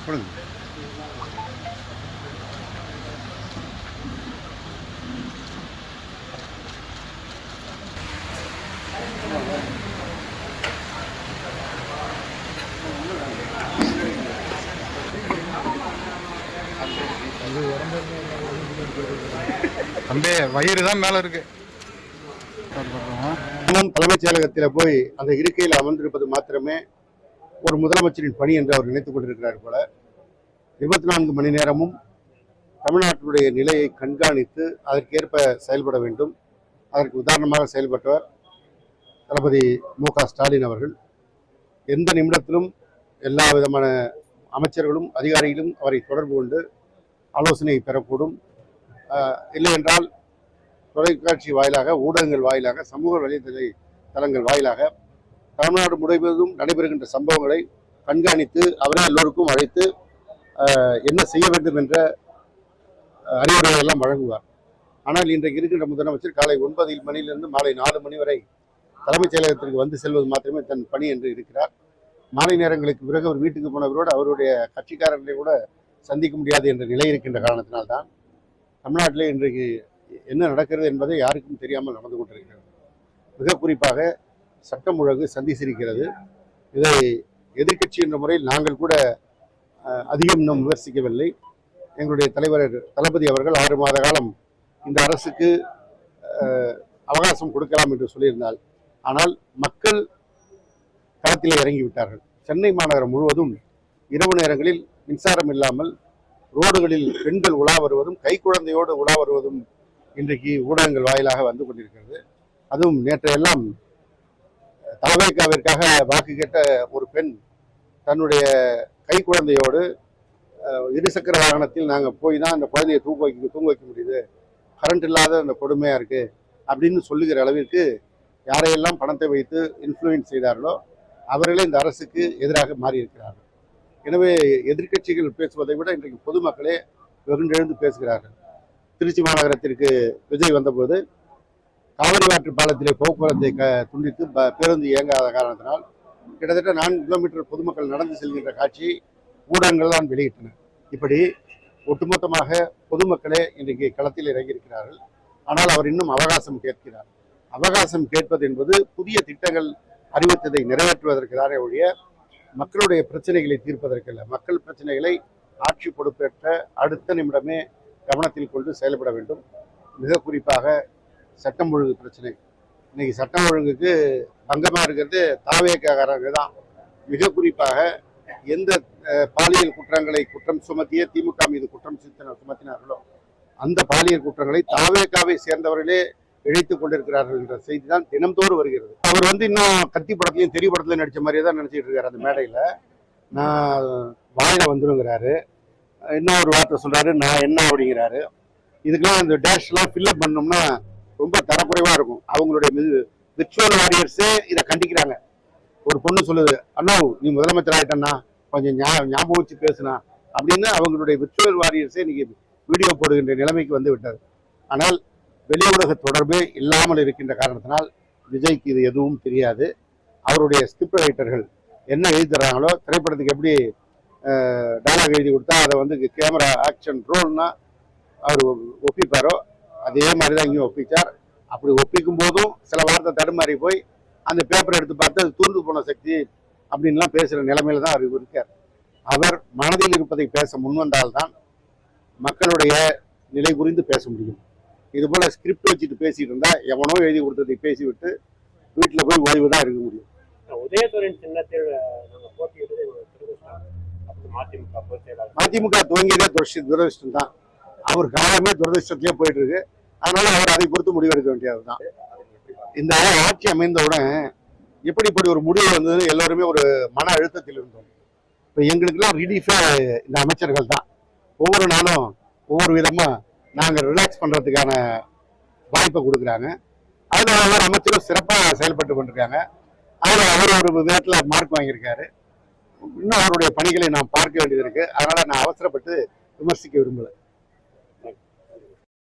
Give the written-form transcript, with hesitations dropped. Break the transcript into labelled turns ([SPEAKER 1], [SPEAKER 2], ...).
[SPEAKER 1] தம்பி வயிறு தான் மேல இருக்கு.
[SPEAKER 2] தலைமைச் செயலகத்தில் போய் அந்த இருக்கையில் அமர்ந்திருப்பது மாத்திரமே ஒரு முதலமைச்சரின் பணி என்று அவர் நினைத்துக் கொண்டிருக்கிறார் போல. 24 மணி நேரமும் தமிழ்நாட்டினுடைய நிலையை கண்காணித்து அதற்கேற்ப செயல்பட வேண்டும். அதற்கு உதாரணமாக செயல்பட்டவர் தளபதி மு.க. ஸ்டாலின் அவர்கள். எந்த நிமிடத்திலும் எல்லா விதமான அமைச்சர்களும் அதிகாரிகளும் அவரை தொடர்பு கொண்டு ஆலோசனை பெறக்கூடும். இல்லை என்றால் தொலைக்காட்சி வாயிலாக, ஊடகங்கள் வாயிலாக, சமூக வலைதளங்கள் வாயிலாக தமிழ்நாடு முழுவதும் நடைபெறுகின்ற சம்பவங்களை கண்காணித்து அவரே எல்லோருக்கும் அழைத்து என்ன செய்ய வேண்டும் என்ற அறிவுரைகள் எல்லாம் வழங்குவார். ஆனால் இன்றைக்கு இருக்கின்ற முதலமைச்சர் காலை 9 மணியிலிருந்து மாலை 4 மணி வரை தலைமைச் செயலகத்திற்கு வந்து செல்வது மாத்திரமே தன் பணி என்று இருக்கிறார். மாலை நேரங்களுக்கு பிறகு அவர் வீட்டுக்கு போனவரோடு அவருடைய கட்சிக்காரர்களை கூட சந்திக்க முடியாது என்ற நிலை இருக்கின்ற காரணத்தினால்தான் தமிழ்நாட்டிலே இன்றைக்கு என்ன நடக்கிறது என்பதை யாருக்கும் தெரியாமல் நடந்து கொண்டிருக்கிறது. மிக குறிப்பாக சட்டம் ஒழுங்கு சந்திச்சிருக்கிறது. இதை எதிர்க்கட்சி என்ற முறையில் நாங்கள் கூட அதிகம் இன்னும் விமர்சிக்கவில்லை. எங்களுடைய தலைவர் தளபதி அவர்கள் 6 மாத காலம் இந்த அரசுக்கு அவகாசம் கொடுக்கலாம் என்று சொல்லியிருந்தால், ஆனால் மக்கள் களத்திலே இறங்கிவிட்டார்கள். சென்னை மாநகரம் முழுவதும் இரவு நேரங்களில் மின்சாரம் இல்லாமல் ரோடுகளில் பெண்கள் உலா வருவதும் கைக்குழந்தையோடு உலா வருவதும் இன்றைக்கு ஊடகங்கள் வாயிலாக வந்து கொண்டிருக்கிறது. அதுவும் நேற்றையெல்லாம் தலவைக்காவிற்காக வாக்கு கேட்ட ஒரு பெண் தன்னுடைய கைக்குழந்தையோடு இருசக்கர வாகனத்தில் நாங்கள் போய் தான் அந்த குழந்தையை தூங்க வைக்க முடியுது, கரண்ட் இல்லாத அந்த கொடுமையாக இருக்குது அப்படின்னு சொல்லுகிற அளவிற்கு யாரையெல்லாம் பணத்தை வைத்து இன்ஃப்ளூயன்ஸ் செய்தார்களோ அவர்களே இந்த அரசுக்கு எதிராக மாறியிருக்கிறார்கள். எனவே எதிர்க்கட்சிகள் பேசுவதை விட இன்றைக்கு பொதுமக்களே வெகுண்டெழுந்து பேசுகிறார்கள். திருச்சி மாநகரத்திற்கு விஜய் வந்தபோது காவிரி ஆற்று பாலத்திலே போக்குவரத்தை துண்டித்து பேருந்து இயங்காத காரணத்தினால் கிட்டத்தட்ட 4 கிலோமீட்டர் பொதுமக்கள் நடந்து செல்கின்ற காட்சியை ஊடகங்கள் தான் வெளியிட்டன. இப்படி ஒட்டுமொத்தமாக பொதுமக்களே இன்றைக்கு களத்தில் இறங்கியிருக்கிறார்கள். ஆனால் அவர் இன்னும் அவகாசம் கேட்கிறார். அவகாசம் கேட்பது என்பது புதிய திட்டங்கள் அறிவித்ததை நிறைவேற்றுவதற்குதானே ஒழிய மக்களுடைய பிரச்சனைகளை தீர்ப்பதற்கல்ல. மக்கள் பிரச்சனைகளை ஆட்சி பொறுப்பேற்ற அடுத்த நிமிடமே கவனத்தில் கொண்டு செயல்பட வேண்டும். மிக குறிப்பாக சட்டம் ஒழுங்கு பிரச்சனை. இன்னைக்கு சட்டம் ஒழுங்குக்கு பங்கமாக இருக்கிறது தாவேக்காரங்க தான். மிக குறிப்பாக எந்த பாலியல் குற்றங்களை குற்றம் சுமத்திய திமுக மீது குற்றம் சுமத்தினார்களோ அந்த பாலியல் குற்றங்களை தாவேக்காவை சேர்ந்தவர்களே இழைத்துக் கொண்டிருக்கிறார்கள் என்ற செய்தி தான் தினம்தோறும் வருகிறது. அவர் இன்னும் கத்தி படத்துலையும் தெரிய படத்துலையும் நடித்த மாதிரியே தான் நினச்சிட்டு இருக்காரு. அந்த மேடையில் நான் வாயில வந்துருங்கிறாரு, இன்னொரு வார்த்தை சொல்றாரு, நான் என்ன அப்படிங்கிறாரு. இதுக்கெல்லாம் அந்த டேஷ்லாம் ஃபில்அப் பண்ணோம்னா ரொம்ப தரக்குறைவாக இருக்கும். அவங்களுடைய விர்ச்சுவல் வாரியர்ஸே இதை கண்டிக்கிறாங்க. ஒரு பொண்ணு சொல்லுது, அண்ணா நீ முதலமைச்சர் ஆகிட்டன்னா கொஞ்சம் ஞாபகம் வச்சு பேசுனா அப்படின்னு அவங்களுடைய விர்ச்சுவல் வாரியர்ஸே இன்னைக்கு வீடியோ போடுகின்ற நிலைமைக்கு வந்து விட்டது. ஆனால் வெளி உலக தொடர்பே இல்லாமல் இருக்கின்ற காரணத்தினால் விஜய்க்கு இது எதுவும் தெரியாது. அவருடைய ஸ்கிரிப்ட் ரைட்டர்கள் என்ன எழுதி தர்றாங்களோ, திரைப்படத்துக்கு எப்படி டைலாக் எழுதி கொடுத்தா அதை கேமரா ஆக்ஷன் ரோல்னா அவர் ஒப்பிப்பாரோ அதே மாதிரி தான் இங்கேயும் ஒப்பிச்சார். அப்படி ஒப்பிக்கும் போதும் சில வார்த்தை தடுமாறி போய் அந்த பேப்பரை எடுத்து பார்த்து அது தூர்ந்து போன சக்தி அப்படின்லாம் பேசுகிற நிலைமையில தான் அவர் இருக்கார். அவர் மனதில் இருப்பதை பேச முன்வந்தால்தான் மக்களுடைய நிலை புரிந்து பேச முடியும். இது போல ஸ்கிரிப்ட் வச்சுட்டு பேசிட்டு இருந்தா எவனோ எழுதி கொடுத்ததை பேசிவிட்டு வீட்டில் போய் ஓய்வு தான் இருக்க முடியும்.
[SPEAKER 3] உதயசூரியன் சின்னத்தில்
[SPEAKER 2] மதிமுக துவங்கியதே துரதிருஷ்டம் தான். அவர் காலமே துரதிருஷ்டத்திலே போயிட்டு இருக்கு. அதனால அவர் அதை பொறுத்து முடிவெடுக்க வேண்டியதுதான். இந்த ஆட்சி அமைந்தவுடன் இப்படி ஒரு முடிவு வந்ததுன்னு எல்லாருமே ஒரு மன அழுத்தத்தில் இருந்தோம். இப்போ எங்களுக்கெல்லாம் ரிலீஃபே இந்த அமைச்சர்கள் தான். ஒவ்வொரு நாளும் ஒவ்வொரு விதமா நாங்கள் ரிலாக்ஸ் பண்றதுக்கான வாய்ப்பை கொடுக்குறாங்க. அதில் ஒவ்வொரு அமைச்சரும் சிறப்பாக செயல்பட்டு கொண்டிருக்காங்க. அதில் அவர் ஒரு விதத்தில் மார்க் வாங்கியிருக்காரு. இன்னும் அவருடைய பணிகளை நாம் பார்க்க வேண்டியது இருக்கு. அதனால நான் அவசரப்பட்டு விமர்சிக்க விரும்பலை.